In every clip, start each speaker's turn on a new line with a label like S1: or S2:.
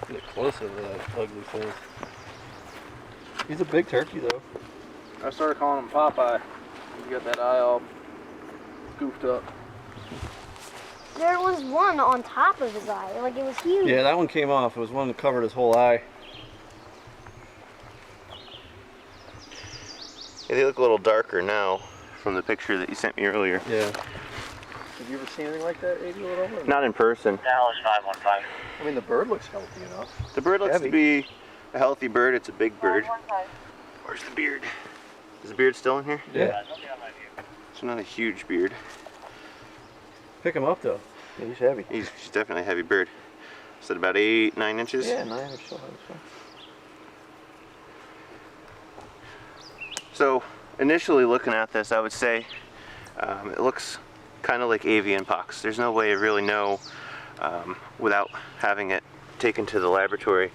S1: Get closer to that ugly face. He's a big turkey though.
S2: I started calling him Popeye. He's got that eye all goofed up.
S3: There was one on top of his eye, like it was huge.
S1: Yeah, that one came off. It was one that covered his whole eye.
S4: Yeah, they look a little darker now from the picture that you sent me earlier.
S1: Yeah. Have you ever seen anything like that, 80 little?
S4: Not in person.
S5: Dallas 515.
S1: I mean, the bird looks healthy enough.
S4: The bird looks to be a healthy bird. It's a big bird.
S5: 515.
S4: Where's the beard? Is the beard still in here?
S1: Yeah.
S4: It's not a huge beard.
S1: Pick him up though. Yeah, he's heavy.
S4: He's definitely a heavy bird. Is it about 8-9 inches?
S1: Yeah, 9 or so.
S4: So initially looking at this, I would say it looks kind of like avian pox. There's no way to really know without having it taken to the laboratory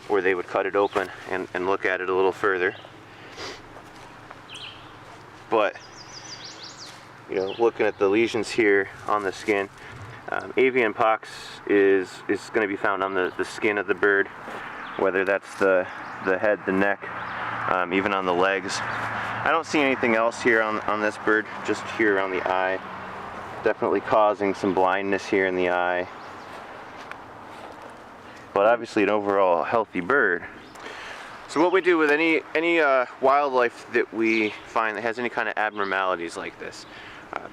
S4: where they would cut it open and look at it a little further. But you know, looking at the lesions here on the skin, avian pox is going to be found on the skin of the bird, whether that's the head, the neck, even on the legs. I don't see anything else here on this bird, just here around the eye. Definitely causing some blindness here in the eye. But obviously an overall healthy bird. So what we do with any wildlife that we find that has any kind of abnormalities like this,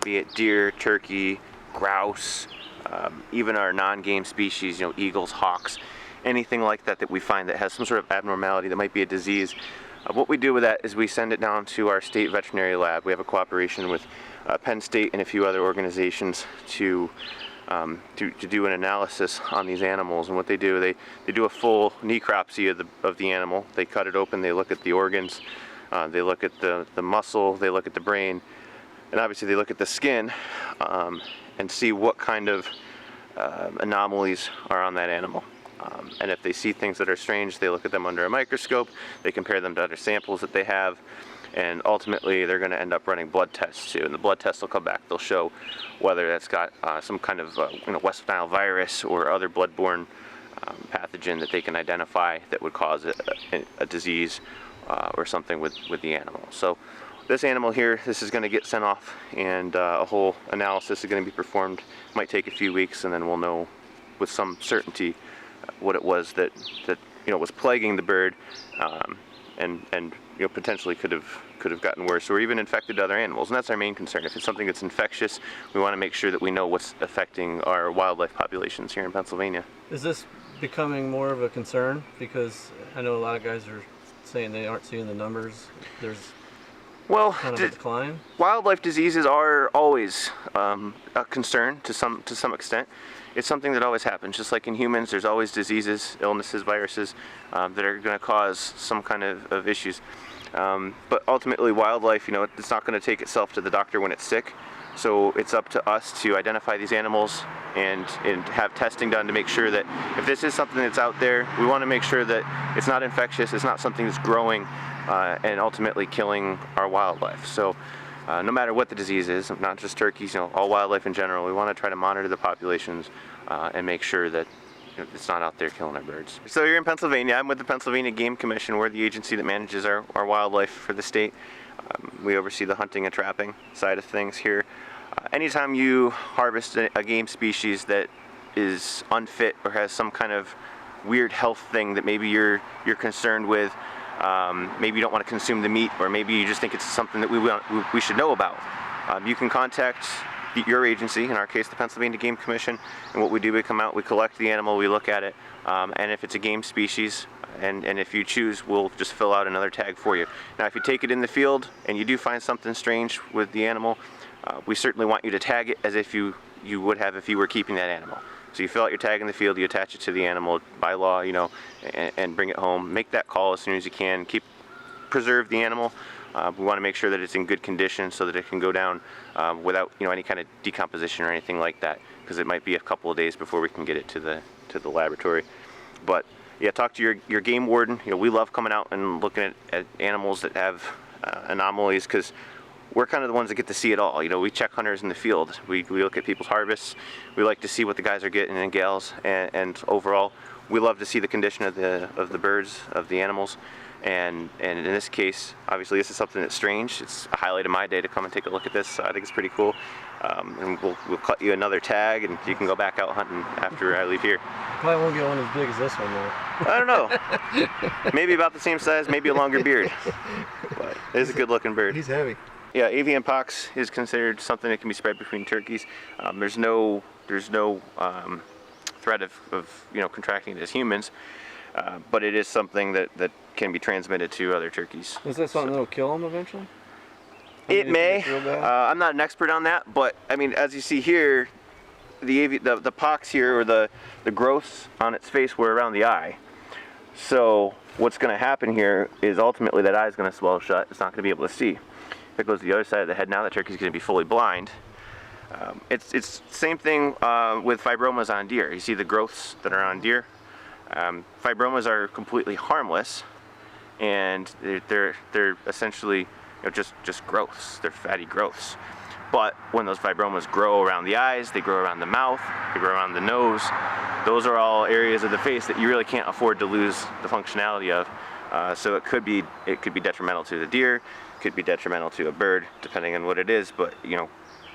S4: be it deer, turkey, grouse, even our non-game species, you know, eagles, hawks, anything like that that we find that has some sort of abnormality that might be a disease, what we do with that is we send it down to our state veterinary lab. We have a cooperation with Penn State and a few other organizations to do an analysis on these animals. And what they do, they do a full necropsy of the animal. They cut it open, they look at the organs, they look at the muscle, they look at the brain, and obviously they look at the skin and see what kind of anomalies are on that animal. And if they see things that are strange, they look at them under a microscope, they compare them to other samples that they have, and ultimately they're going to end up running blood tests too. And the blood tests will come back, they'll show whether that's got some kind of West Nile virus or other bloodborne pathogen that they can identify that would cause a disease or something with the animal. So this animal here, this is going to get sent off, and a whole analysis is going to be performed. It might take a few weeks, and then we'll know with some certainty what it was that was plaguing the bird, and potentially could have gotten worse or even infected other animals. And that's our main concern. If it's something that's infectious, we want to make sure that we know what's affecting our wildlife populations here in Pennsylvania.
S1: Is this becoming more of a concern? Because I know a lot of guys are saying they aren't seeing the numbers. There's kind of a decline.
S4: Wildlife diseases are always a concern to some extent. It's something that always happens. Just like in humans, there's always diseases, illnesses, viruses that are going to cause some kind of issues. But ultimately, wildlife, it's not going to take itself to the doctor when it's sick. So it's up to us to identify these animals and have testing done to make sure that if this is something that's out there, we want to make sure that it's not infectious, it's not something that's growing and ultimately killing our wildlife. So no matter what the disease is, not just turkeys, all wildlife in general, we want to try to monitor the populations and make sure that it's not out there killing our birds. So you're in Pennsylvania. I'm with the Pennsylvania Game Commission. We're the agency that manages our wildlife for the state. We oversee the hunting and trapping side of things here. Anytime you harvest a game species that is unfit or has some kind of weird health thing that maybe you're concerned with, maybe you don't want to consume the meat, or maybe you just think it's something that we should know about, you can contact your agency, in our case the Pennsylvania Game Commission, and what we do, we come out, we collect the animal, we look at it, and if it's a game species, and if you choose, we'll just fill out another tag for you. Now if you take it in the field and you do find something strange with the animal, we certainly want you to tag it as if you would have if you were keeping that animal. So you fill out your tag in the field, you attach it to the animal by law, and bring it home. Make that call as soon as you can. Preserve the animal. We want to make sure that it's in good condition so that it can go down without any kind of decomposition or anything like that, because it might be a couple of days before we can get it to the laboratory. But yeah, talk to your game warden. We love coming out and looking at animals that have anomalies, because we're kind of the ones that get to see it all. We check hunters in the field. We look at people's harvests. We like to see what the guys are getting and gals, and overall, we love to see the condition of the birds, of the animals. And in this case, obviously this is something that's strange. It's a highlight of my day to come and take a look at this. So I think it's pretty cool. And we'll cut you another tag, and you can go back out hunting after I leave here.
S1: Probably won't get one as big as this one though.
S4: I don't know. Maybe about the same size, maybe a longer beard. But it is a good looking bird.
S1: He's heavy.
S4: Yeah, avian pox is considered something that can be spread between turkeys. There's no threat of contracting it as humans, but it is something that can be transmitted to other turkeys.
S1: Is that something that'll kill them eventually?
S4: It may. I'm not an expert on that, but I mean, as you see here, the pox here, or the growths on its face, were around the eye. So what's going to happen here is ultimately that eye is going to swell shut. It's not going to be able to see. If it goes to the other side of the head, now the turkey's going to be fully blind. It's same thing with fibromas on deer. You see the growths that are on deer. Fibromas are completely harmless, and they're essentially just growths. They're fatty growths. But when those fibromas grow around the eyes, they grow around the mouth, they grow around the nose. Those are all areas of the face that you really can't afford to lose the functionality of. So it could be detrimental to the deer, could be detrimental to a bird, depending on what it is. But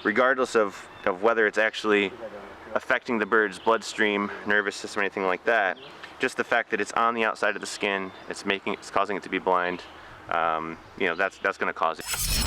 S4: regardless of whether it's actually affecting the bird's bloodstream, nervous system, anything like that, just the fact that it's on the outside of the skin, it's causing it to be blind. That's going to cause it.